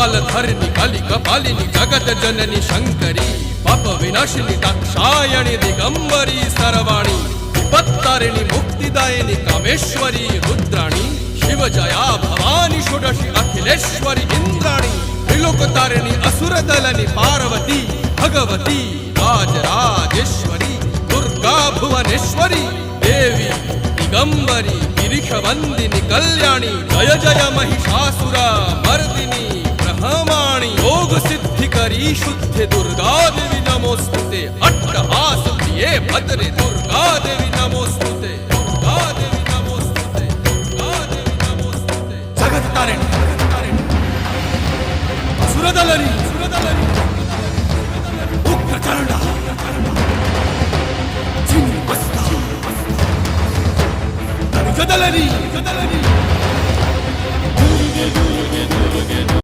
कपालधरिणि कलिकपालिनि जगत जननि शंकरी पाप विनाशिनी दाक्षायणि दिगंबरी सर्वाणी विपत्तारिणि मुक्तिदायिनी कामेश्वरी रुद्राणी शिवजया भवानी षोडशी अखिलेश्वरी इंद्राणी त्रिलोकतारिणि असुरदलनि पार्वती भगवती राजराजेश्वरी दुर्गा भुवनेश्वरी देवी दिगंबरी गिरिशवंदिनी कल्याणी जय जय महिषासुर मर्दिनी ब्रह्माणी योग सिद्धिकरी शुद्धे दुर्गा देवी नमोस्तुते अट्टहास प्रिये भद्रे दुर्गा देवी नमोस्तुते दुर्गा देवी नमोस्तुते दुर्गा देवी नमोस्तुते जगत तारिणी सुरदलनी उग्रचंडा चिन्मस्ता गदलनी